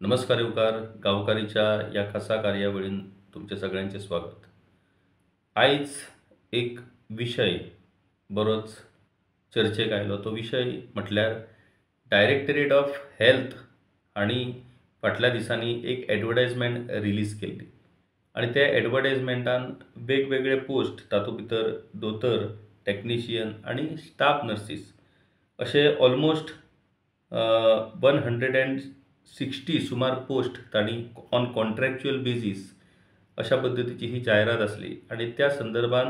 नमस्कार युवकार गावकारीच्या या खासा कार्यावळीन तुमचे सगळ्यांचे स्वागत. आयज एक विषय बरोच चर्चेक आयलो. तो विषय म्हटल्यार डायरेक्टरेट ऑफ हेल्थ आणि फाटल्या दिसांनी एक एडवर्टायजमेंट रिलीज केल्ली आणि त्या एडवर्टायजमेंटान वेगवेगळे पोस्ट तातूंत भितर दोतोर, टेक्निशियन आणि स्टाफ नर्सीस असे ऑलमोस्ट 160 सुमार पोस्ट तांणी ऑन कॉन्ट्रॅक्च्युअल बेजीस अशा पद्धतीची ही जायरात असली आणि त्या संदर्भात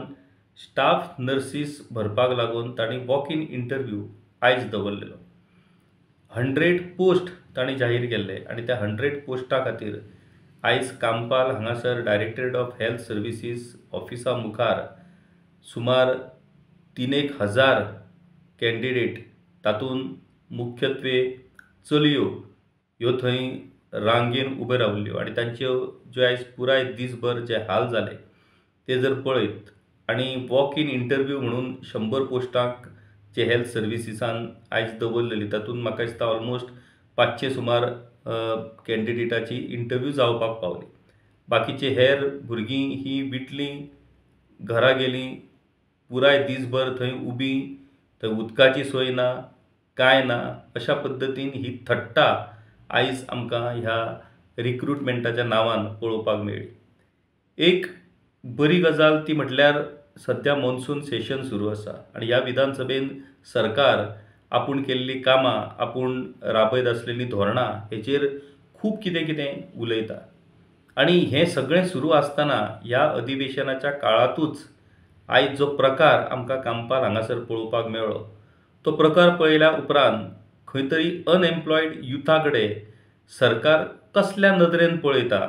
स्टाफ नर्सीस भरपाक लागून तांणी वॉक इन इंटरव्यू आयज दवरलेलो. 100 पोस्ट तांणी जाहीर केल्ले आणि त्या 100 पोस्टा खातीर आयज कांपाल हांगासर डायरेक्टरेट ऑफ हेल्थ सर्विसीस ऑफिसा मुखार सुमार 3,000 कॅन्डिडेट तातूंत मुख्यत्वे चलयो ह्यो थंय रांगेन उबे रावल्ल्यो आणि तांच्यो ज्यो आयज पुराय दीसभर जे हाल जाले ते जर पळयत आणि वॉक इन इंटरव्यू म्हणून 100 पोस्टांक जे हेल्थ सर्विसीसान आयज दवरलेली तातूंत म्हाका दिसता ऑलमोस्ट 500 सुमार कॅन्डिडेटाची इंटरव्यू जावपाक पावली. बाकीचे हेर भुरगीं ही विटलीं, घरा गेलीं, पुराय दीसभर थंय उबीं, थंय उदकाची सोय ना, काय ना, अशा पद्धतीन ही थट्टा आयज आमकां ह्या रिक्रुटमेंटाच्या नांवान पळोवपाक मेळ्ळी. एक बरी गजाल ती म्हटल्यार सध्या मॉन्सून सेशन सुरू आसा आणि ह्या विधानसभेन सरकार आपूण केल्ली कामां, आपूण राबयत आसलेलीं धोरणां हेचेर खूब कितें कितें उलयता आणि हें सगळें सुरू आसतना ह्या अधिवेशनाच्या काळातूच आयज जो प्रकार आमकां कांपाल हांगासर पळोवपाक मेळ्ळो तो प्रकार पळयल्या उपरांत खंय तरी अनएम्प्लॉयड युथा कडेन सरकार कसल्या नदरेन पळयता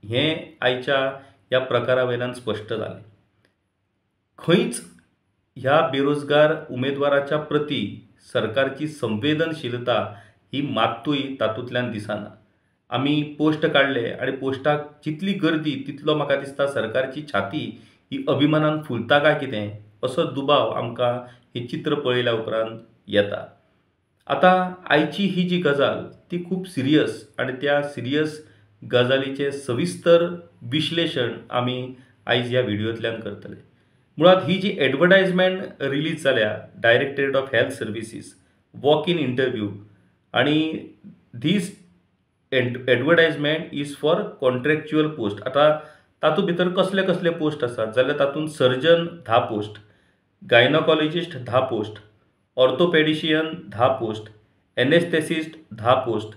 हें आयच्या ह्या प्रकारा वयल्यान स्पश्ट जालें. खंयच ह्या बेरोजगार उमेदवाराच्या प्रती सरकारची संवेदनशीलता ही मात्तूय तातूंतल्यान दिसना. आमी पोस्ट काडले आणि पोस्टाक जितली गर्दी तितलो म्हाका दिसता सरकारची छाती ही अभिमानान फुलता काय कितें असो दुबाव आमकां हे चित्र पळयल्या उपरांत येता. आतां आयची ही जी गजाल ती खूब सिरियस आणि त्या सिरियस गजालीचे सविस्तर विश्लेशण आमी आयज ह्या व्हिडिओंतल्यान करतले. मुळात ही जी एडवर्टायजमेंट रिलीज जाल्या directorate of health services walk in interview आणि this advertisement is for contractual post. आता तातूंत भितर कसले कसले पोस्ट आसात जाल्यार तातूंत surgeon 10 post, gynaecologist 10 post, orthopaedician 10 post, anaesthetist 10 post,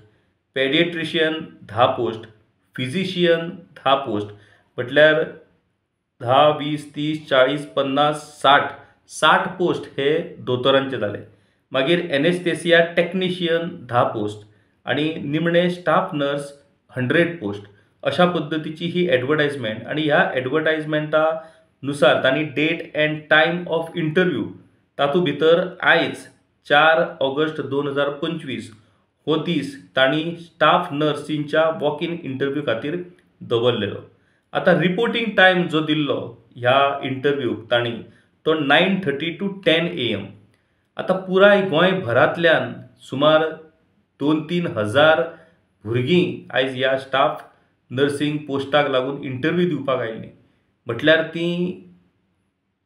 paediatrician 10 post, physician 10 post. म्हटल्यार 10, 20, 30, 40, 50, 60 पोस्ट हे दोतोरांचे जाले. मागीर एनेस्थेसिया टेक्निशियन 10 पोस्ट आणि निमणे स्टाफ नर्स 100 पोस्ट. अशा पद्धतीची ही एडवर्टायजमेंट आणि ह्या एडवर्टायजमेंटा नुसार तांणी date and time of interview तातूंत भितर आयज 4 ऑगस्ट 2025 हो दीस तांणी स्टाफ नर्सींच्या वॉक इन इंटरव्यू खातीर दवरलेलो. आता रिपोर्टिंग टायम जो दिल्लो ह्या इंटरव्यूक तांणी तो 9:30 to 10 AM. आता पुराय गोंयभरांतल्यान सुमार 2-3 हजार भुरगीं आयज ह्या स्टाफ नर्सिंग पोस्टाक लागून इंटरव्यू दिवपाक आयिल्लीं. म्हटल्यार तीं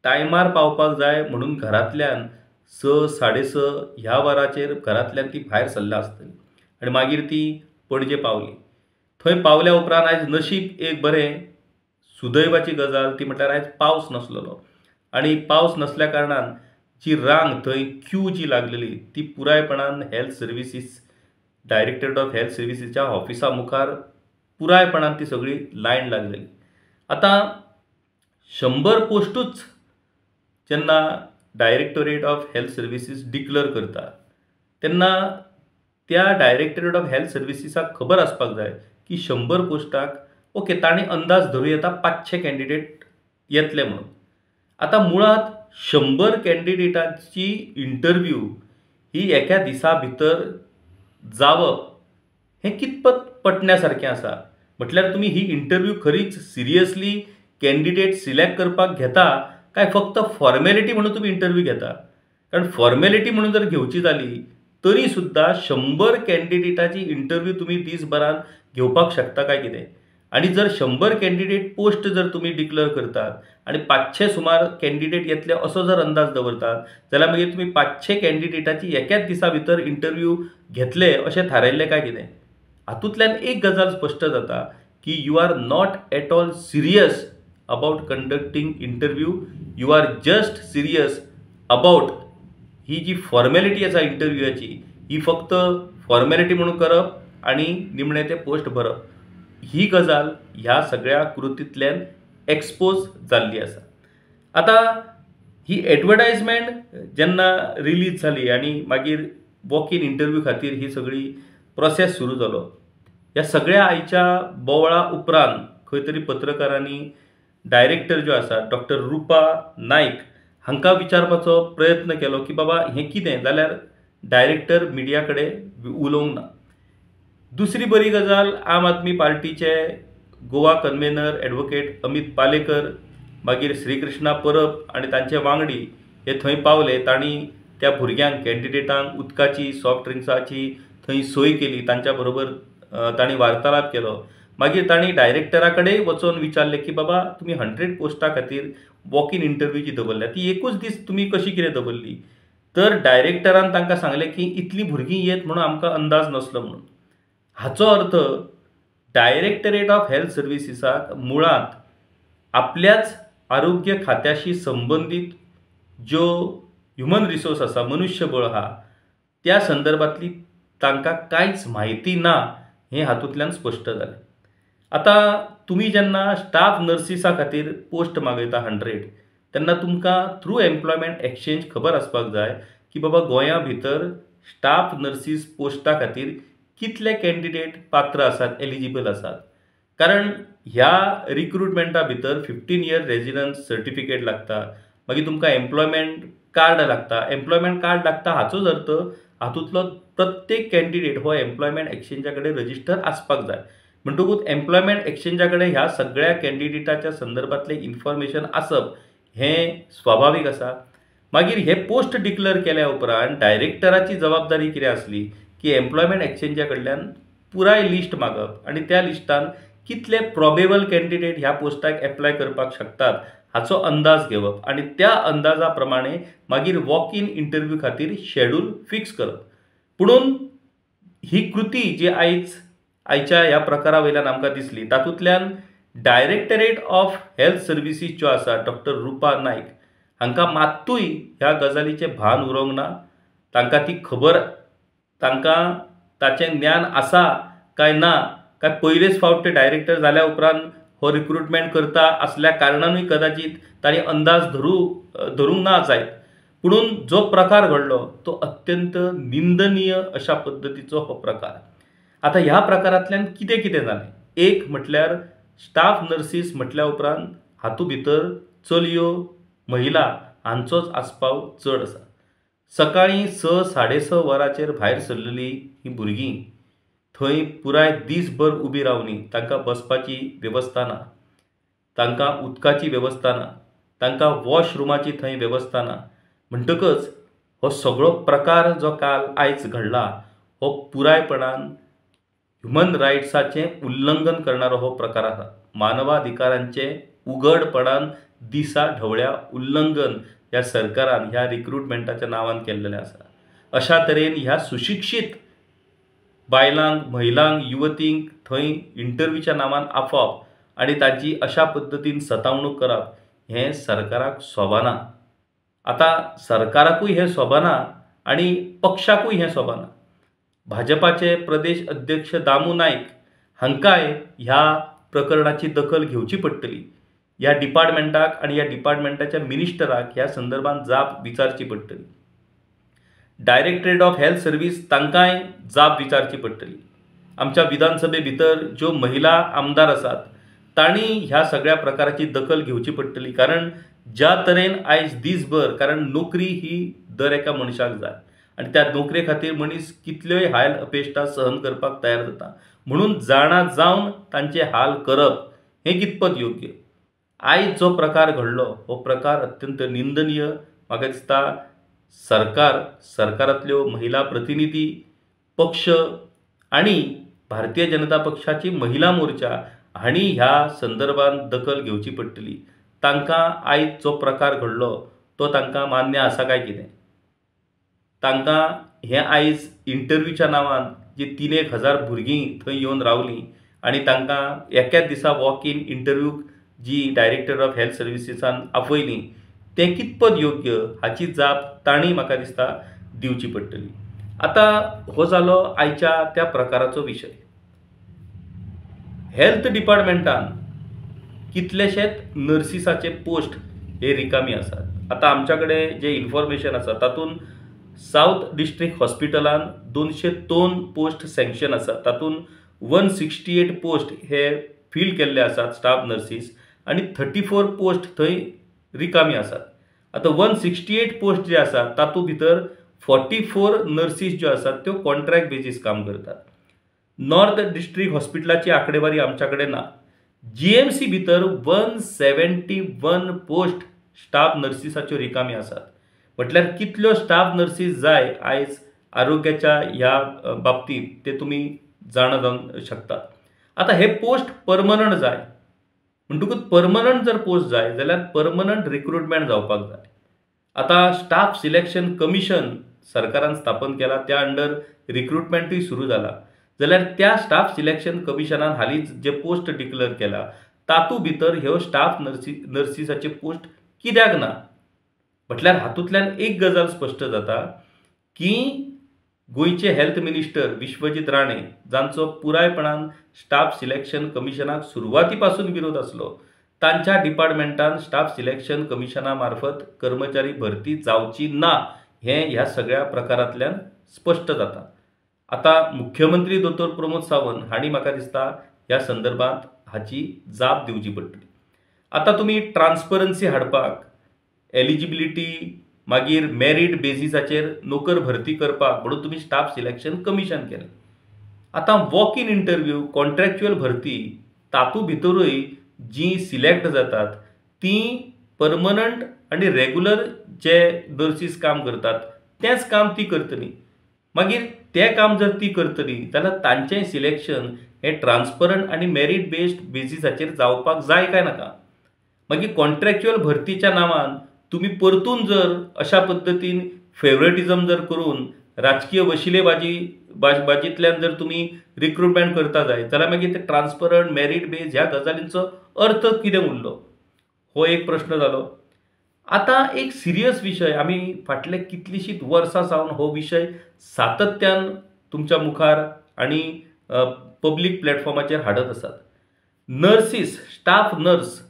टायमार पावपाक जाय म्हणून घरांतल्यान 6-6:30 ह्या वराचेर घरांतल्यान ती भायर सरल्या आसतली आणि मागीर ती पणजे पावली. थंय पावल्या उपरांत आयज नशीब एक बरें सुदैवाची गजाल ती म्हटल्यार आयज पावस नसलेलो आणि पावस नसल्या कारणान जी रांग थंय क्यू जी लागलेली ती पुरायपणान health services directorate of health सर्विसीसच्या ऑफिसा मुखार पुरायपणान ती सगळी लायन लागलेली. आता 100 पोस्टूच जेन्ना directorate of health services declare करता तेन्ना त्या डायरेक्टरेट ऑफ हेल्थ सर्विसीसाक खबर आसपाक जाय की 100 पोस्टाक ओके तांणी अंदाज धरूं येता 500 कॅन्डिडेट येतले म्हणून. आता मुळात 100 कॅन्डिडेटाची इंटरव्यू ही एका दिसा भितर जावप हें कितपत पटण्यासारकें आसा. म्हटल्यार तुमी ही इंटरव्यू खरीच सिरियसली कॅन्डिडेट सिलेक्ट करपाक घेता काय फक्त फॉर्मॅलिटी म्हणून तुमी इंटरव्यू घेता. कारण फॉर्मॅलिटी म्हणून जर घेवची जाली तरी सुद्धा 100 कॅन्डिडेटाची इंटरव्यू तुम्ही दिसभरात घेवपाक शकता काय कितें? आणि जर 100 कॅन्डिडेट पोस्ट जर तुम्ही डिक्लेअर करतात आणि 500 सुमार कॅन्डिडेट येतले असो जर अंदाज दवरतात जाल्यार मागीर तुम्ही 500 कॅन्डिडेटाची एकाच दिसा भितर इंटरव्यू घेतले अशें थारायल्लें काय कितें? हातूंतल्यान एक गजाल स्पश्ट जाता की you are not at all serious about conducting interview. You are just serious about ही जी फॉर्मॅलिटी आसा इंटरव्यूची ही फक्त फॉर्मॅलिटी म्हणून करप आणि निमणे ते पोस्ट भरप. ही गजाल ह्या सगळ्या कृतींतल्यान एक्सपोज जाल्ली आसा. आता ही एडवर्टायजमेंट जेन्ना रिलीज जाली आणि मागीर वॉक इन इंटरव्यू खातीर ही सगळी प्रोसेस सुरू जालो. ह्या सगळ्या आयच्या बोवळा उपरांत खंय तरी पत्रकारांनी डायरेक्टर जो आसा डॉक्टर रुपा नायक हांकां विचारपाचो प्रयत्न केलो की बाबा हें कितें? जाल्यार डायरेक्टर मिडिया कडेन उलोवंक ना. दुसरी बरी गजाल आम आदमी पार्टीचे गोवा कन्व्हेनर ॲडव्होकेट अमित पालेकर मागीर श्रीकृष्णा परब आणि तांचे वांगडी हे थंय पावले. तांणी त्या भुरग्यांक कॅन्डिडेटांक उदकाची सॉफ्ट ड्रिंक्साची थंय सोय केली. तांच्या बरोबर तांणी वार्तालाप केलो. मागीर तांणी डायरेक्टरा कडेन वचून विचारलें की बाबा तुमी 100 पोस्टा खातीर वॉक इन इंटरव्यू जी दवरल्या ती एकूच दीस तुमी कशी कितें दवरली? तर डायरेक्टरान तांकां सांगलें की इतलीं भुरगीं येत म्हणून आमकां अंदाज नासलो म्हणून. हाचो अर्थ डायरेक्टरेट ऑफ हेल्थ सर्विसीसाक मुळात आपल्याच आरोग्य खात्याशी संबंधित ज्यो ह्युमन रिसोर्स आसा मनुष्यबळ आहा त्या संदर्भातली तांकां कांयच म्हायती ना हें हातूंतल्यान स्पश्ट जालें. आता तुम्ही जेन्ना स्टाफ नर्सिसा खातीर पोस्ट मागयता 100 तेन्ना तुमकां थ्रू एम्प्लॉयमेंट एक्सचेंज खबर आसपाक जाय की बाबा गोंया भितर स्टाफ नर्सीस पोस्टा खातीर कितले कॅन्डिडेट पात्र आसात एलिजिबल आसात. कारण ह्या रिक्रुटमेंटा भितर 15 इयर रेजिडन्स सर्टिफिकेट लागता. मागीर तुमकां एम्प्लॉयमेंट कार्ड लागता. एम्प्लॉयमेंट कार्ड लागता हाचोच अर्थ हातूंतलो प्रत्येक कॅन्डिडेट हो एम्प्लॉयमेंट एक्सचेंजा कडेन रजिस्टर आसपाक जाय. म्हणटकूच एम्प्लॉयमेंट एक्सचेंजा कडेन ह्या सगळ्या कॅन्डिडेटाच्या संदर्भातले इन्फॉर्मेशन आसप हें स्वाभाविक आसा. मागीर हे पोस्ट डिक्लेअर केल्या उपरांत डायरेक्टराची जबाबदारी कितें आसली की एम्प्लॉयमेंट एक्सचेंजा कडल्यान पुराय लिस्ट मागप आणि त्या लिस्टान कितले प्रॉबेबल कॅन्डिडेट ह्या पोस्टाक एप्लाय करपाक शकतात हाचो अंदाज घेवप आणि त्या अंदाजा प्रमाणे मागीर वॉक इन इंटरव्यू खातीर शेड्यूल फिक्स करप. पुणून ही कृती जी आयच्या ह्या प्रकारा वयल्यान आमकां दिसली तातूंतल्यान डायरेक्टरेट ऑफ हेल्थ सर्विसीस ज्यो आसा डॉक्टर रुपा नायक हांकां मात्तूय ह्या गजालीचें भान उरोंक ना. तांकां ती खबर तांकां ताचें ज्ञान आसा काय ना काय पयलेच फावट ते डायरेक्टर जाल्या उपरांत हो रिक्रुटमेंट करता असल्या कारणानूय कदाचित तांणी अंदाज धरूंक ना जायत. पुणून जो प्रकार घडलो तो अत्यंत निंदनीय अशा पद्दतीचो हो प्रकार. आता ह्या प्रकारांतल्यान कितें कितें जालें? एक म्हटल्यार स्टाफ नर्सीस म्हटल्या उपरांत हातूंत भितर चलयो महिला हांचोच आस्पाव चड आसा. सकाळीं 6-6:30 वरांचेर भायर सरलेलीं ही भुरगीं थंय पुराय दीसभर उबी रावनी. तांकां बसपाची वेवस्था ना, तांकां उदकाची वेवस्था ना, तांकां वॉशरुमाची थंय वेवस्था ना. म्हणटकच हो सगळो प्रकार जो काल आयज घडला हो पुरायपणान ह्युमन रायट्साचें उल्लंघन करणारो हो प्रकार आसा. मानवाधिकारांचें उघडपणान दिसा ढवळ्या उल्लंघन ह्या सरकारान ह्या रिक्रुटमेंटाच्या नांवान केल्लेलें आसा. अशा तरेन ह्या सुशिक्षीत बायलांक महिलांक युवतींक थंय इंटरव्यूच्या नांवान आफोवप आनी तांची अशा पद्दतीन सतावणूक करप हें सरकाराक सोबना. आता सरकाराकूय हें सोबना आनी पक्षाकूय हें सोबना. भाजपाचे प्रदेश अध्यक्ष दामू नायक हांकांय ह्या प्रकरणाची दखल घेवची पडटली. ह्या डिपार्टमेंटाक आनी ह्या डिपार्टमेंटाच्या मिनिस्टराक ह्या संदर्भात जाप विचारची पडटली. डायरेक्टरेट ऑफ हेल्थ सर्विस तांकांय जाप विचारची पडटली. आमच्या विधानसभे भितर ज्यो महिला आमदार आसात तांणी ह्या सगळ्या प्रकाराची दखल घेवची पडटली. कारण ज्या तरेन आयज दीसभर कारण नोकरी ही दर एका मनशाक जाय आनी त्या नोकरे खातीर मनीस कितल्योय हाल अपेश्टा सहन करपाक तयार जाता. म्हणून जाणा जावन तांचे हाल करप हें कितपत योग्य? आयज जो प्रकार घडलो हो प्रकार अत्यंत निंदनीय. म्हाका दिसता सरकारांतल्यो महिला प्रतिनिधी पक्ष आणि भारतीय जनता पक्षाची महिला मोर्चा हांणी ह्या संदर्भात दखल घेवची पडटली. तांकां आयज जो प्रकार घडलो तो तांकां मान्य आसा काय कितें? तांकां हें आयज इंटरव्यूच्या नांवान जी 3,000 भुरगीं थंय येवन रावलीं आनी तांकां एकाच दिसा वॉक इन इंटरव्यूक जी डायरेक्टर ऑफ हेल्थ सर्विसेसान आपयलीं तें कितपत योग्य हाची जाप तांणी म्हाका दिसता दिवची पडटली. आतां हो जालो आयच्या त्या प्रकाराचो विशय. हेल्थ डिपार्टमेंटान कितलेशेच नर्सिसाचे पोस्ट हे रिकामी आसात. आतां आमच्या कडेन जे इन्फॉर्मेशन आसा तातूंत साउथ डिस्ट्रिक्ट हॉस्पिटलान 202 पोस्ट सँक्शन आसात. तातूंत 168 पोस्ट हे फील केल्ले आसात स्टाफ नर्सीस आनी 34 पोस्ट थंय रिकामी आसात. आतां 168 पोस्ट जे आसात तातूंत भितर 44 नर्सीस ज्यो आसात त्यो कॉन्ट्रॅक्ट बेजीस काम करतात. नॉर्थ डिस्ट्रिक्ट हॉस्पिटलाची आंकडेवारी आमच्या कडेन ना. जीएमसी भितर 171 पोस्ट स्टाफ नर्सिसाच्यो रिकामी आसात. म्हटल्यार कितल्यो स्टाफ नर्सीस जाय आयज आरोग्याच्या ह्या बाबतींत ते तुमी जाण जावंक शकतात. आतां हे पोस्ट परमनंट जाय म्हणटकूच परमनंट जर पोस्ट जाय जाल्यार परमनंट रिक्रुटमेंट जावपाक जाय. आतां स्टाफ सिलेक्शन कमिशन सरकारान स्थापन केला, त्या अंडर रिक्रुटमेंटूय सुरू जाला. जाल्यार त्या स्टाफ सिलेक्शन कमिशनान हालींच जे पोस्ट डिक्लेअर केला तातूंत भितर ह्यो स्टाफ नर्सिसाचे पोस्ट कित्याक ना? म्हटल्यार हातूंतल्यान एक गजाल स्पश्ट जाता की गोंयचे हेल्थ मिनिस्टर विश्वजीत राणे जांचो पुरायपणान स्टाफ सिलेक्शन कमिशनाक सुरवाती पासून विरोध आसलो, तांच्या डिपार्टमेंटान स्टाफ सिलेक्शन कमिशना मार्फत कर्मचारी भरती जावची ना हें ह्या सगळ्या प्रकारांतल्यान स्पश्ट जाता. आतां मुख्यमंत्री दोतोर प्रमोद सावंत हांणी म्हाका दिसता ह्या संदर्भात हाची जाप दिवची पडटली. आतां तुमी ट्रान्सपरन्सी हाडपाक, एलिजिबिलिटी मागीर मेरीट बेसिसाचेर नोकर भरती करपाक म्हणून तुमी स्टाफ सिलेक्शन कमिशन केलें. आतां वॉक इन इंटरव्यू, कॉन्ट्रॅक्च्युअल भरती तातूंत भितरूय जी सिलेक्ट जातात तीं परमनंट आनी रेग्युलर जे नर्सीस काम करतात तेंच काम ती करतली. मागीर तें काम जर ती करतली जाल्यार तांचें सिलेक्शन हें ट्रान्सपरंट आनी मेरीट बेस्ड बेसिसाचेर जावपाक जाय काय नाका? मागीर कॉन्ट्रॅक्च्युअल भरतीच्या नांवान तुमी परतून जर अशा पद्दतीन फेवरेटिजम जर करून राजकीय वशिलेबाजींतल्यान जर तुमी रिक्रुटमेंट करता जाय जाल्यार मागीर ते ट्रान्सपरंट मेरीट बेस ह्या गजालींचो अर्थ कितें उरलो? हो एक प्रश्न जालो. आतां एक सिरियस विशय, आमी फाटले कितलीशींच वर्सां सावन हो विशय सातत्यान तुमच्या मुखार आनी पब्लीक प्लॅटफॉर्माचेर हाडत आसात. नर्सीस, स्टाफ नर्स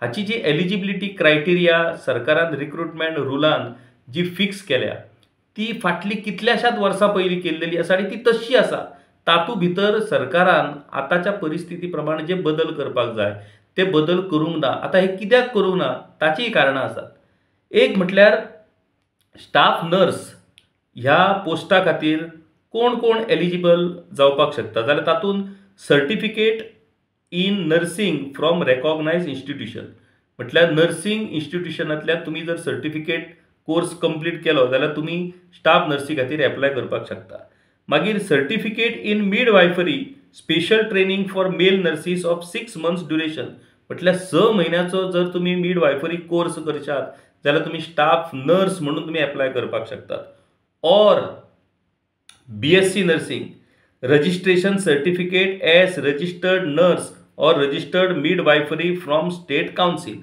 हाची जी एलिजिबिलिटी क्रायटेरिया सरकारान रिक्रुटमेंट रुलान जी फिक्स केल्या ती फाटली कितल्याशाच वर्सां पयलीं केल्लेली आसा आनी ती तशी आसा. तातूंत भितर सरकारान आतांच्या परिस्थिती प्रमाणे जे बदल करपाक जाय ते बदल करूंक ना. आतां हे कित्याक करूंक ना ताचीय कारणां आसात. एक म्हटल्यार स्टाफ नर्स ह्या पोस्टा खातीर कोण कोण एलिजिबल जावपाक शकता जाल्यार तातूंत certificate in nursing from recognised institution, म्हटल्यार नर्सिंग इन्स्टिट्यूशनांतल्यान तुमी जर सर्टिफिकेट कोर्स कंप्लीट केलो जाल्यार तुमी स्टाफ नर्सी खातीर एप्लाय करपाक शकता. मागीर certificate in midwifery special training for male nurses of 6 months duration, म्हटल्यार 6 म्हयन्याचो जर तुमी मिडवायफरी कोर्स करशात जाल्यार तुमी स्टाफ नर्स म्हणून तुमी एप्लाय करपाक शकतात. Or BSc nursing, registration certificate as registered nurse or registered midwifery from state council.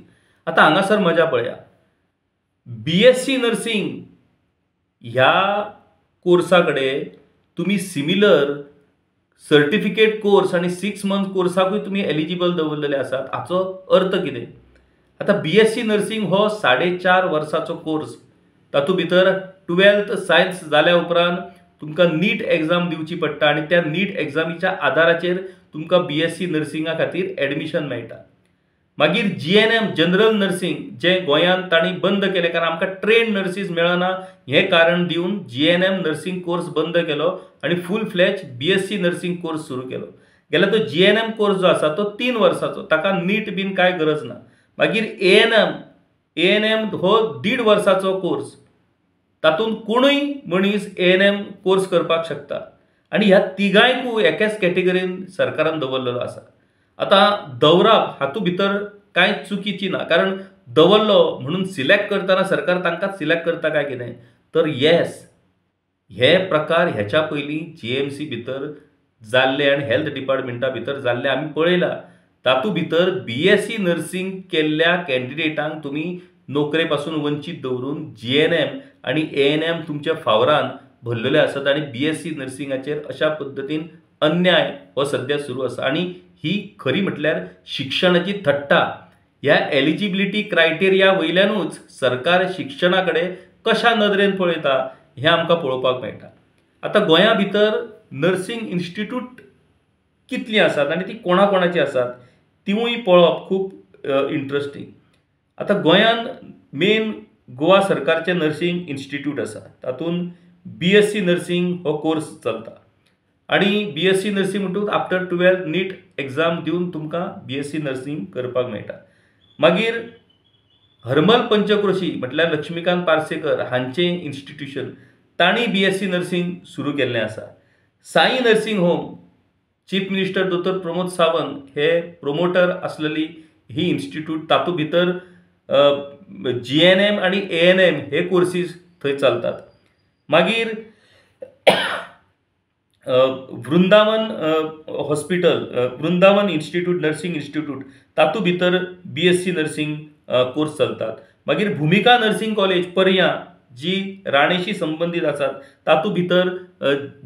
आतां हांगासर मजा पळया. BSc नर्सिंग ह्या कोर्सा कडेन तुमी सिमिलर सर्टिफिकेट कोर्स आनी 6 months कोर्साकूय तुमी एलिजिबल दवरलेले आसात. हाचो अर्थ कितें? आतां BSc नर्सिंग हो 4.5 वर्साचो कोर्स. तातूंत भितर 12th सायन्स जाल्या उपरांत तुमकां नीट एग्जाम दिवची पडटा आनी त्या नीट एग्जामीच्या आदाराचेर तुमकां BSc नर्सिंगा खातीर एडमिशन मेळटा. मागीर GNM जनरल नर्सिंग जें गोंयांत तांणी बंद केलें कारण आमकां ट्रेन नर्सीस मेळना हें कारण दिवन GNM नर्सिंग कोर्स बंद केलो आनी फूल फ्लॅज BSc नर्सिंग कोर्स सुरू केलो. जाल्यार तो GNM कोर्स जो आसा तो 3 वर्साचो, ताका नीट बीन कांय गरज ना. मागीर ANM हो 1.5 वर्साचो कोर्स. तातूंत कोणूय मनीस ANM कोर्स करपाक शकता आनी ह्या तिगांयकूय एकाच कॅटेगरीन सरकारान दवरलेलो आसा. आतां दवरप हातूंत भितर कांयच चुकीची ना, कारण दवरलो म्हणून सिलेक्ट करतना सरकार तांकांच सिलेक्ट करता काय कितें. तर येस, हे प्रकार हेच्या पयलीं GMC भितर जाल्ले आनी हेल्थ डिपार्टमेंटा भितर जाल्ले आमी पळयला. तातूंत भितर BSc नर्सिंग केल्ल्या कॅन्डिडेटांक तुमी नोकरे पासून वंचीत दवरून GNM आनी ANM तुमच्या फावरान भरलेले आसात आनी BSc नर्सिंगाचेर अशा पद्दतीन अन्याय हो सध्या सुरू आसा. आनी ही खरी म्हटल्यार शिक्षणाची थट्टा. ह्या एलिजिबिलिटी क्रायटेरिया वयल्यानूच सरकार शिक्षणा कडेन कशा नदरेन पळयता हें आमकां पळोवपाक मेळटा. आतां गोंया भितर नर्सिंग इन्स्टिट्यूट कितलीं आसात आनी ती कोणाकोणाची आसात तिवूय पळोवप खूब इंट्रस्टिंग. आतां गोंयान मेन गोवा सरकारचें नर्सिंग इन्स्टिट्यूट आसा. तातूंत BSc नर्सिंग हो कोर्स चलता आनी BSc नर्सिंग म्हणटूच आफ्टर 12th नीट एग्जाम दिवन तुमकां BSc नर्सिंग करपाक मेळटा. मागीर हरमल पंचक्रोशी म्हटल्यार लक्ष्मीकांत पार्सेकर हांचें इन्स्टिट्यूशन, तांणी BSc नर्सिंग सुरू केल्लें आसा. Sai nursing home, chief minister दोतोर प्रमोद सावंत हे प्रोमोटर आसलेली ही इन्स्टिट्यूट. तातूंत भितर GNM आनी ANM हे कोर्सीस थंय चलतात. मागीर Vrindavan hospital, Vrindavan institute nursing institute, तातूंत भितर BSc नर्सिंग कोर्स चलतात. मागीर भुमिका नर्सिंग कॉलेज पर्या जी राणेशी संबंधित आसात, तातूंत भितर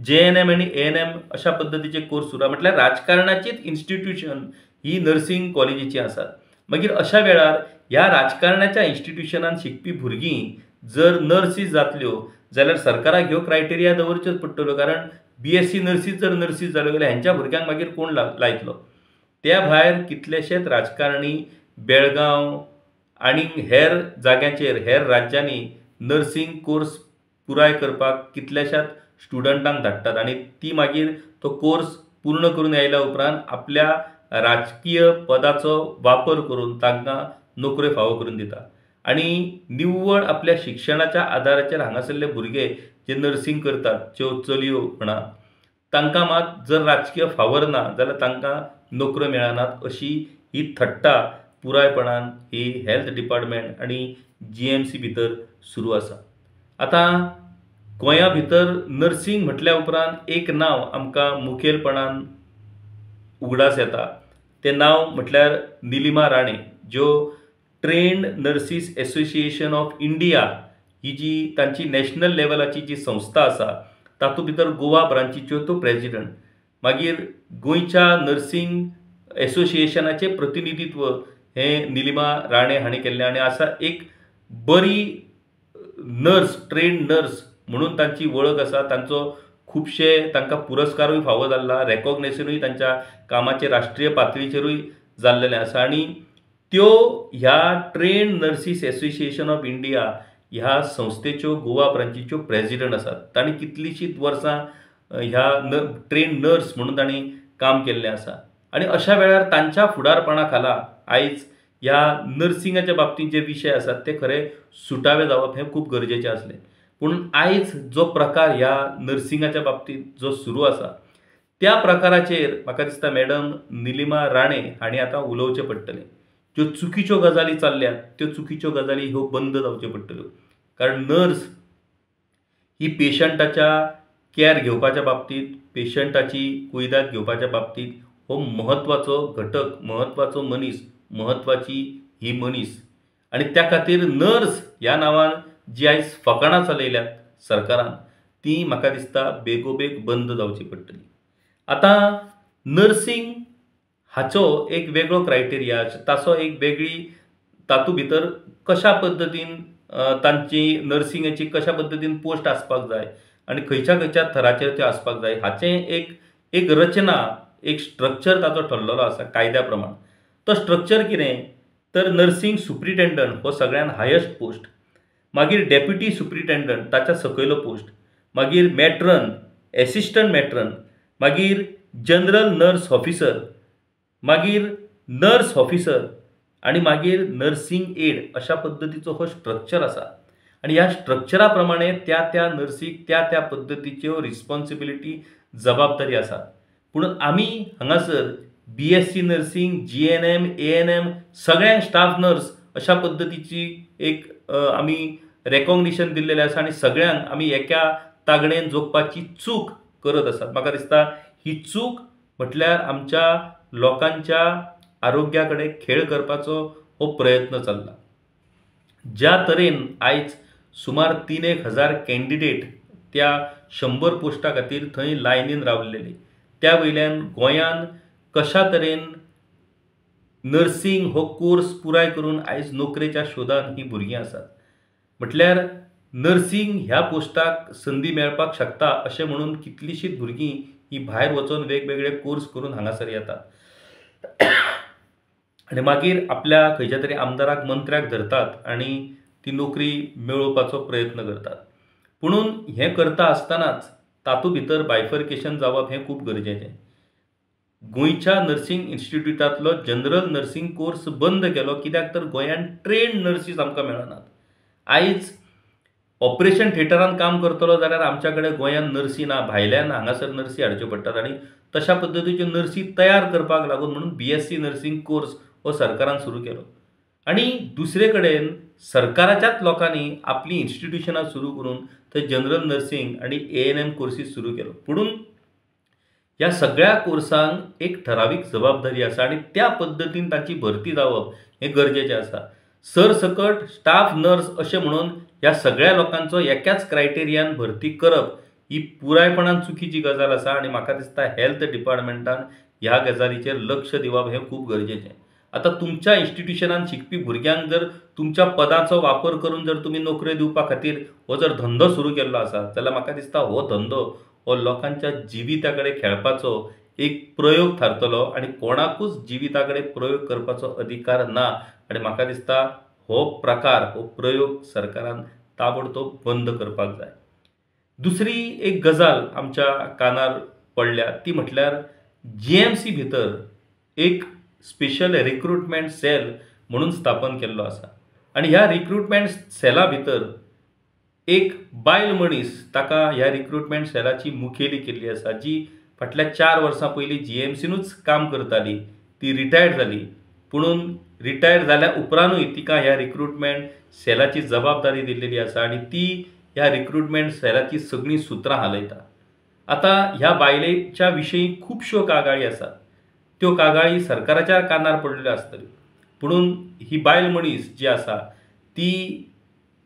JNM आनी ANM अशा पद्दतीचे कोर्स सुरू. म्हटल्यार राजकारणाचीच इन्स्टिट्यूशन ही नर्सिंग कॉलेजीची आसात. मागीर अशा वेळार ह्या राजकारणाच्या इन्स्टिट्यूशनान शिकपी भुरगीं जर नर्सीस जातल्यो जाल्यार सरकाराक ह्यो क्रायटेरिया दवरच्योच पडटल्यो, कारण BSc नर्सीस जर नर्सीस जाल्यो जाल्यार हेंच्या भुरग्यांक मागीर कोण लायतलो. त्या भायर कितलेशेच राजकारणी बेळगांव आनी हेर जाग्यांचेर हेर राज्यांनी नर्सिंग कोर्स पुराय करपाक कितल्याशाच स्टुडंटांक धाडटात आनी ती मागीर तो कोर्स पूर्ण करून येयल्या उपरांत आपल्या राजकीय पदाचो वापर करून तांकां नोकऱ्यो फावो करून दिता. आनी निव्वळ आपल्या शिक्षणाच्या आदाराचेर हांगासरले भुरगे जे नर्सिंग करतात, ज्यो चलयो म्हणा, तांकां मात जर राजकीय फावर ना जाल्यार तांकां नोकऱ्यो मेळनात. अशी ही थट्टा पुरायपणान ही हेल्थ डिपार्टमेंट आनी GMC भितर सुरू आसा. आतां गोंया भितर नर्सिंग म्हटल्या उपरांत एक नांव आमकां मुखेलपणान उगडास येता. तें नांव म्हटल्यार निलिमा राणे, ज्यो trained nurses association of India ही जी तांची नॅशनल लेवलाची जी संस्था आसा तातूंत भितर गोवा ब्रांचीच्यो तो प्रेजिडंट. मागीर गोंयच्या नर्सिंग एसोसिएशनाचे प्रतिनिधित्व हे निलिमा राणे हांणी केल्लें आनी आसा एक बरी नर्स, ट्रेन्ड नर्स म्हणून तांची वळख आसा. तांचो खुबशे तांकां पुरस्कारूय फावो जाल्ला, रेकॉग्नेशनूय तांच्या कामाचे राष्ट्रीय पातळीचेरूय जाल्लेलें आसा. आनी त्यो ह्या trained nurses association of India ह्या संस्थेच्यो गोवा ब्रांचीच्यो प्रेजिडंट आसात. तांणी कितलींशींच वर्सां ह्या ट्रेन्ड नर्स म्हणून तांणी काम केल्लें आसा. आनी अशा वेळार तांच्या फुडारपणा खाला आयज ह्या नर्सिंगाच्या बाबतींत जे विशय आसात ते खरे सुटावे जावप हें खूब गरजेचें आसलें. पूण आयज जो प्रकार ह्या नर्सिंगाच्या बाबतींत जो सुरू आसा त्या प्रकाराचेर म्हाका दिसता मॅडम निलिमा राणे हांणी आतां उलोवचें पडटलें. ज्यो चुकीच्यो गजाली चल्ल्यात त्यो चुकीच्यो गजाली ह्यो बंद जावच्यो पडटल्यो. कारण नर्स ही पेशंटाच्या केअर घेवपाच्या बाबतींत, पेशंटाची कुयदाद घेवपाच्या बाबतींत हो म्हत्वाचो घटक, म्हत्वाचो मनीस, म्हत्वाची ही मनीस. आनी त्या खातीर नर्स ह्या नांवान जी आयज फकाणां चलयल्यात सरकारान ती म्हाका दिसता बेगोबेग बंद जावची पडटली. आतां नर्सिंग हाचो एक वेगळो क्रायटेरिया, ताचो एक वेगळी तातूंत भितर कशा पद्दतीन तांची नर्सिंगाची कशा पद्दतीन पोस्ट आसपाक जाय आनी खंयच्या खंयच्या थराचेर त्यो आसपाक जाय हाचें एक रचना, एक स्ट्रक्चर ताचो ठरलेलो आसा कायद्या प्रमाण. तो स्ट्रक्चर कितें तर नर्सिंग सुप्रिटेंडंट हो सगळ्यान हायस्ट पोस्ट, मागीर डेप्युटी सुप्रिटेंडंट ताच्या सकयलो पोस्ट, मागीर मॅट्रन, एसिस्टंट मॅट्रन, मागीर जनरल नर्स ऑफिसर, मागीर नर्स ऑफिसर आनी मागीर नर्सिंग एड अशा पद्दतीचो हो स्ट्रक्चर आसा. आणि ह्या स्ट्रक्चरा प्रमाणे त्या त्या नर्सीक त्या त्या पद्दतीच्यो रिस्पॉन्सिबिलिटी जबाबदारी आसा. पूण आमी हांगासर BSc नर्सिंग, GNM, ANM सगळ्यांक स्टाफ नर्स अशा पद्दतीची एक आमी रेकॉग्निशन दिल्लेलें आसा आणि सगळ्यांक आमी एका तागडेन जोखपाची चूक करत आसात. म्हाका दिसता ही चूक म्हटल्यार आमच्या लोकांच्या आरोग्याकडे खेळ करपाचो हो प्रयत्न चल्ला. ज्या तरेन आयज सुमार 3,000 कॅन्डिडेट त्या 100 पोस्टा खातीर थंय लायनीन रावलेले, त्या वयल्यान गोंयान कशा तरेन नर्सिंग हो कोर्स पुराय करून आयज नोकरेच्या शोधान ही भुरगीं आसात. म्हटल्यार नर्सिंग ह्या पोस्टाक संदी मेळपाक शकता अशें म्हणून कितलीशींच भुरगीं ही भायर वचून वेगवेगळे कोर्स करून हांगासर येतात आणि मागीर आपल्या खंयच्या तरी आमदाराक मंत्र्याक धरतात आणि ती नोकरी मेळोवपाचो प्रयत्न करतात. पुणून हें करता आसतनाच तातूंत भितर बायफर्केशन जावप हें खूब गरजेचें. गोंयच्या नर्सिंग इन्स्टिट्यूटांतलो जनरल नर्सिंग कोर्स बंद केलो कित्याक तर गोंयांत ट्रेन्ड नर्सीस आमकां मेळनात. आयज ऑपरेशन थिएटरान काम करतलो जाल्यार आमच्या कडेन गोंयांत नर्सी ना, भायल्यान हांगासर नर्सी हाडच्यो पडटात आणि तशा पद्दतीच्यो नर्सी तयार करपाक लागून म्हणून BSc नर्सिंग कोर्स हो सरकारान सुरू केलो. आणि दुसरे कडेन सरकाराच्याच लोकांनी आपली इन्स्टिट्यूशनां सुरू करून थंय जनरल नर्सिंग आणि ANM कोर्सीस सुरू केलो. पुणून ह्या सगळ्या कोर्सांक एक ठरावीक जबाबदारी आसा आणि त्या पद्दतीन तांची भरती जावप हें गरजेचें आसा. सरसकट स्टाफ नर्स अशें म्हणून ह्या सगळ्या लोकांचो एकाच क्रायटेरियान भरती करप ही पुरायपणान चुकीची गजाल आसा आणि म्हाका दिसता हेल्थ डिपार्टमेंटान ह्या गजालीचेर लक्ष दिवप हें खूब गरजेचें. आता तुमच्या इन्स्टिट्यूशनान शिकपी भुरग्यांक जर तुमच्या पदाचो वापर करून जर तुमी नोकऱ्यो दिवपा खातीर हो जर धंदो सुरू केल्लो आसा जाल्यार म्हाका दिसता हो धंदो हो लोकांच्या जिविता कडेन खेळपाचो एक प्रयोग थारतलो आणि कोणाकूच जिविता कडेन प्रयोग करपाचो अधिकार ना आणि म्हाका दिसता हो प्रयोग सरकारान ताबडतोब बंद करपाक जाय. दुसरी एक गजाल आमच्या कानार पडल्या ती म्हटल्यार GMC भितर एक स्पेशल रिक्रुटमेंट सेल म्हणून स्थापन केल्लो आसा आणि ह्या रिक्रुटमेंट सेला भितर एक बायल मनीस ताका ह्या रिक्रुटमेंट सेलाची मुखेली केल्ली आसा, जी फाटल्या 4 वर्सां पयलीं GMCनूच काम करताली. ती रिटायर्ड जाली, पुणून रिटायर जाल्या उपरांतूय तिका ह्या रिक्रुटमेंट सेलाची जबाबदारी दिल्लेली आसा आणि ती ह्या रिक्रुटमेंट सेलाची सगळीं सुत्रां हालयता. आता ह्या बायलेच्या विशयी खुबश्यो कागाळी आसात, त्यो कागाळी सरकाराच्या कानार पडलेल्यो आसतल्यो. पुणून ही बायल मनीस जी आसा ती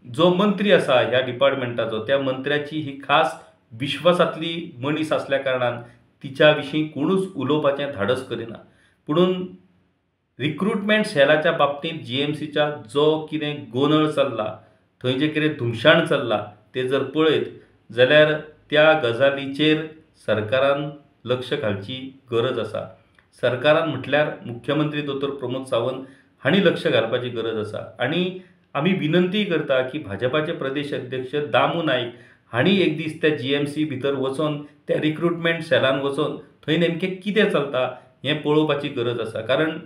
जो मंत्री आसा ह्या डिपार्टमेंटाचो त्या मंत्र्याची ही खास विश्वासातली मनीस असल्या कारणान तिच्या विशीं कोणूच उलोवपाचें धाडस करिना. पुणून रिक्रुटमेंट सेलाच्या बाबतींत GMCच्या जो कितें गोंधळ चल्ला, थंय जे कितें धुमशाण चल्ला ते जर पळयत जाल्यार त्या गजालीचेर सरकारान लक्ष घालची गरज आसा. सरकारान म्हटल्यार मुख्यमंत्री दोतोर प्रमोद सावंत हांणी लक्ष घालपाची गरज आसा आणि आमी विनंती करता की भाजपाचे प्रदेश अध्यक्ष दामू नाईक हांणी एक दीस त्या GMC भितर वचून त्या रिक्रुटमेंट सेलान वचून थंय नेमकें कितें चलता हें पळोवपाची गरज आसा. कारण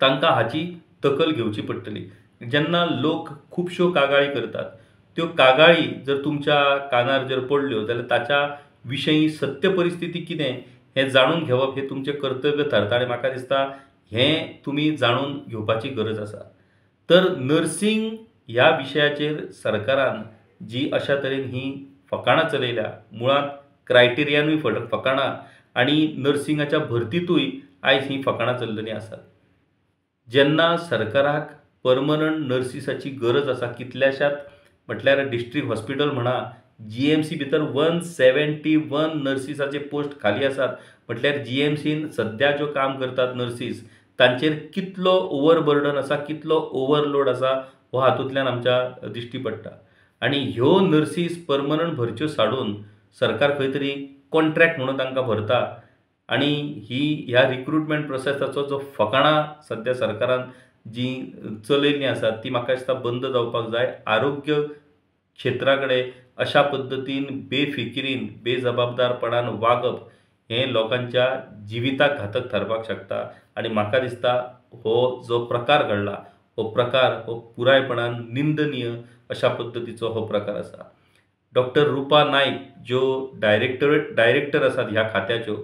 तांकां हाची दखल घेवची पडटली. जेन्ना लोक खुबश्यो कागाळी करतात त्यो कागाळी जर तुमच्या कानार जर पडल्यो जाल्यार ताच्या विशयी सत्य परिस्थिती कितें हें जाणून घेवप हें तुमचें कर्तव्य थारता आणि म्हाका दिसता हें तुमी जाणून घेवपाची गरज आसा. तर नर्सिंग ह्या विशयाचेर सरकारान जी अशा तरेन ही फकाणां चलयल्या, मुळात क्रायटेरियानूय फकाणां आणि नर्सिंगाच्या भरतीतूय आयज ही फकाणां चल्लेलीं आसात. जेन्ना सरकाराक परमनंट नर्सिसाची गरज आसा कितल्याशाच म्हटल्यार डिस्ट्रिक्ट हॉस्पिटल म्हणा, GMC भितर 171 नर्सिसाचे पोस्ट खाली आसात. म्हटल्यार GMCन सध्या ज्यो काम करतात नर्सीस तांचेर कितलो ओव्हरबर्डन आसा, कितलो ओव्हरलोड आसा हो हातूंतल्यान आमच्या दिश्टी पडटा. आणि ह्यो नर्सीस परमनंट भरच्यो साडून सरकार खंय तरी कॉन्ट्रॅक्ट म्हणून तांकां भरता आणि ह्या रिक्रुटमेंट प्रोसेसाचो जो फकाणां सध्या सरकारान जी चलयल्लीं आसा ती म्हाका दिसता बंद जावपाक जाय. आरोग्य क्षेत्रा कडेन अशा पद्दतीन बेफिकिरीन बेजबाबदारपणान वागप हें लोकांच्या जिविताक घातक थारपाक शकता आणि म्हाका दिसता हो जो प्रकार घडला हो पुरायपणान निंदनीय अशा पद्धतीचो हो प्रकार आसा. डॉक्टर रुपा नाईक ज्यो डायरेक्टर आसात ह्या खात्याच्यो,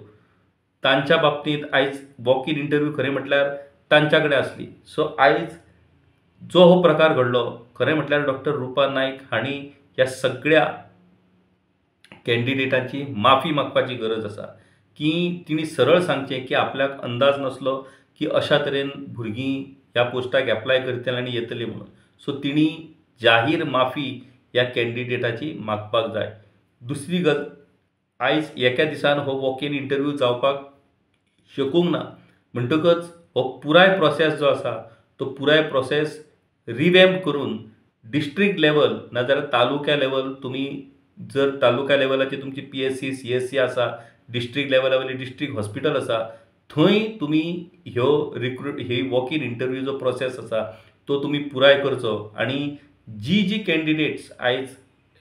तांच्या बाबतींत आयज वॉक इन इंटरव्यू खरें म्हटल्यार तांच्या कडेन आसली. सो आयज जो हो प्रकार घडलो, खरें म्हटल्यार डॉक्टर रुपा नाईक हांणी ह्या सगळ्या कॅन्डिडेटांची माफी मागपाची गरज आसा, की तिणी सरळ सांगचें की आपल्याक अंदाज नसलो की अशा तरेन भुरगीं ह्या पोस्टाक एप्लाय करतली आनी येतली म्हणून. सो तिणी जाहीर माफी ह्या कॅन्डिडेटाची मागपाक जाय. दुसरी आयज एका दिसान हो वॉक इन इंटरव्यू जावपाक शकूंक ना. म्हणटकच हो पुराय प्रोसेस जो आसा तो पुराय प्रोसेस रिवॅम्प करून डिस्ट्रिक्ट लेवल नाजाल्यार तालुक्या लेवल, तुमी जर तालुका लेवलाची तुमची PSC CSC आसा, डिस्ट्रिक्ट लेवलावयली डिस्ट्रिक्ट हॉस्पिटल आसा, थंय तुमी ही वॉक इन इंटरव्यू जो प्रोसेस आसा तो तुमी पुराय करचो. आनी जी कॅन्डिडेट्स आयज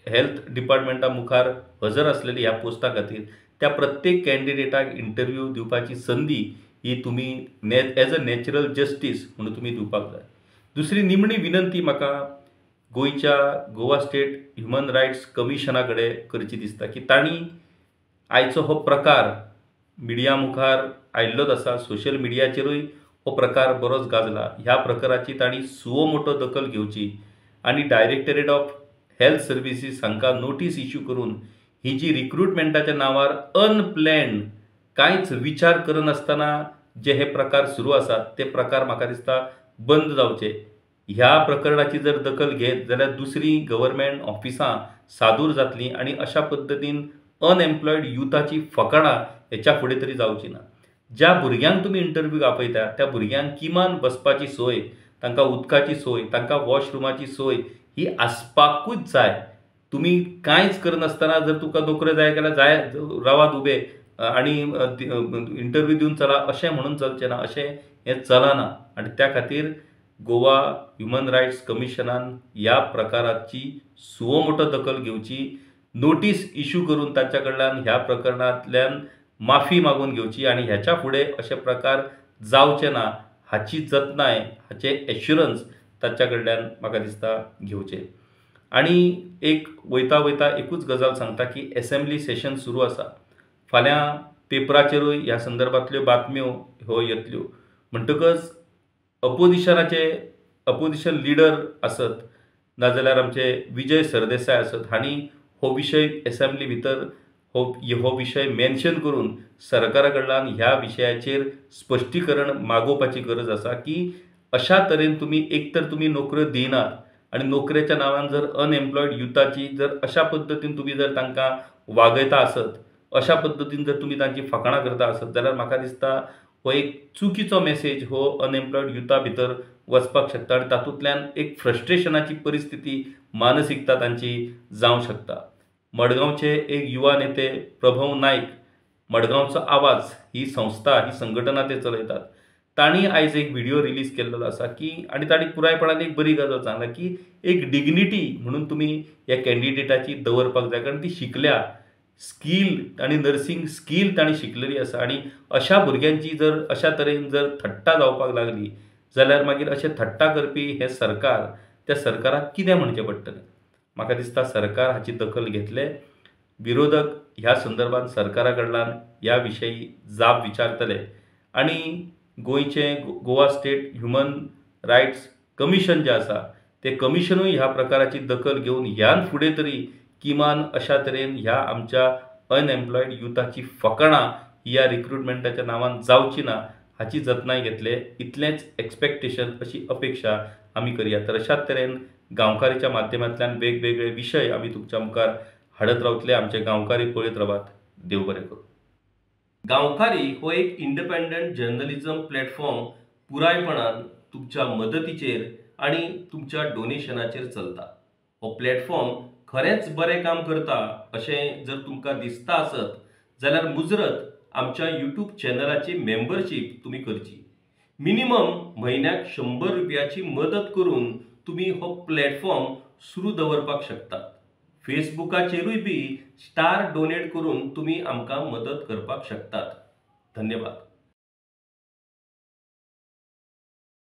हेल्थ डिपार्टमेंटा मुखार हजर आसलेली ह्या पोस्टा खातीर त्या प्रत्येक कॅन्डिडेटाक इंटरव्यू दिवपाची संदी ही तुमी एज अ नॅचरल जस्टीस म्हणून तुमी दिवपाक जाय. दुसरी निमणी विनंती म्हाका गोवा स्टेट ह्युमन रायट्स कमिशना कडेन करची दिसता, की तांणी आयचो हो प्रकार मिडिया मुखार आयिल्लोच आसा, सोशल मिडियाचेरूय हो प्रकार बरोच गाजला. ह्या प्रकाराची तांणी सुओ मोटो दखल घेवची आनी डायरेक्टरेट ऑफ हेल्थ सर्विसीस हांकां नोटीस इश्यू करून ही जी रिक्रुटमेंटाच्या नांवार अनप्लॅन्ड कांयच विचार करनासतना जे हे प्रकार सुरू आसात ते प्रकार म्हाका दिसता बंद जावचे. ह्या प्रकरणाची जर दखल घेत जाल्यार दुसरी गव्हर्मेंट ऑफिसां सादूर जातलीं आनी अशा पद्दतीन अनएम्प्लॉयड युथाची फकाणां हेच्या फुडें तरी जावची ना. ज्या भुरग्यांक तुमी इंटरव्यूक आपयता त्या भुरग्यांक किमान बसपाची सोय, तांकां उदकाची सोय, तांकां वॉशरुमाची सोय ही आसपाकूच जाय. तुमी कांयच करनासतना जर तुका नोकऱ्यो जाय जाल्यार रावात उबे आनी इंटरव्यू दिवन चला अशें म्हणून चलचें ना, अशें हें चलना. आनी त्या खातीर गोवा ह्युमन रायट्स कमिशनान ह्या प्रकाराची सुओ मोटो दखल घेवची, नोटीस इश्यू करून तांच्या कडल्यान ह्या प्रकरणांतल्यान माफी मागून घेवची आनी ह्याच्या फुडें अशे प्रकार जावचे ना हाची जतनाय, हाचे एश्युरन्स तांच्या कडल्यान म्हाका दिसता घेवचे. आनी एक वयता एकूच गजाल सांगता की असेंब्ली सेशन सुरू आसा. फाल्यां पेपराचेरूय ह्या संदर्भांतल्यो बातम्यो ह्यो येतल्यो. म्हणटकच अपोजिशन लिडर आसत नाजाल्यार आमचे विजय सरदेसाय आसत, हांणी हो विशय असेंब्ली भितर हो विशय मेन्शन करून सरकारा कडल्यान ह्या विशयाचेर स्पश्टीकरण मागोवपाची गरज आसा, की अशा तरेन तुमी एक तर तुमी नोकऱ्यो दिनात आनी नोकरेच्या नांवान जर अनएम्प्लॉयड युथाची जर अशा पद्दतीन तुमी जर तांकां वागयता आसत, अशा पद्दतीन जर तुमी तांची फकाणां करता आसत जाल्यार म्हाका दिसता हो एक चुकीचो मेसेज हो अनएम्प्लॉयड युथा भितर वचपाक शकता आनी तातूंतल्यान एक फ्रस्ट्रेशनाची परिस्थिती मानसिकता तांची जावंक शकता. मडगांवचे एक युवा नेते प्रभव नाईक, मडगांवचो आवाज ही संस्था ही संघटना ते चलयतात, तांणी आयज एक व्हिडिओ रिलीज केल्लो आसा की आनी तांणी पुरायपणान एक बरी गजाल सांगला की एक डिग्निटी म्हणून तुमी ह्या कॅन्डिडेटाची दवरपाक जाय, कारण ती शिकल्या, स्कील आनी नर्सिंग स्कील तांणी शिकलेली आसा. आनी अशा भुरग्यांची जर अशा तरेन जर थट्टा जावपाक लागली जाल्यार मागीर अशें थट्टा करपी हे सरकार, त्या सरकाराक कितें म्हणचें पडटलें. म्हाका दिसता सरकार हाची दखल घेतले. विरोधक ह्या संदर्भात सरकारा कडल्यान ह्या विशयी जाप विचारतले आनी Goa state human rights commission जे आसा ते कमिशनूय ह्या प्रकाराची दखल घेवन ह्यान फुडें तरी किमान अशा तरेन ह्या आमच्या अनएम्प्लॉयड युथाची फकाणां ह्या रिक्रुटमेंटाच्या नांवान जावची ना हाची जतनाय घेतले. इतलेंच एक्सपेक्टेशन, अशी अपेक्षा आमी करया. तर अशाच तरेन गांवकारीच्या माध्यमांतल्यान वेगवेगळे विशय आमी तुमच्या मुखार हाडत रावतले. आमचे गांवकारी पळयत रावात. देव बरें करूं. गांवकारी हो एक इंडिपेंडंट जर्नलिझम प्लॅटफॉर्म पुरायपणान तुमच्या मदतीचेर आनी तुमच्या डोनेशनाचेर चलता. हो प्लॅटफॉर्म खरेंच बरें काम करता अशें जर तुमकां दिसता आसत जाल्यार मुजरत आमच्या यूट्यूब चॅनलाची मेंबरशीप तुमी करची. मिनिमम म्हयन्याक 100 रुपयाची मदत करून तुमी हो प्लॅटफॉर्म सुरू दवरपाक शकतात. फेसबुकाचेरूय बी स्टार डोनेट करून तुमी आमकां मदत करपाक शकतात. धन्यवाद.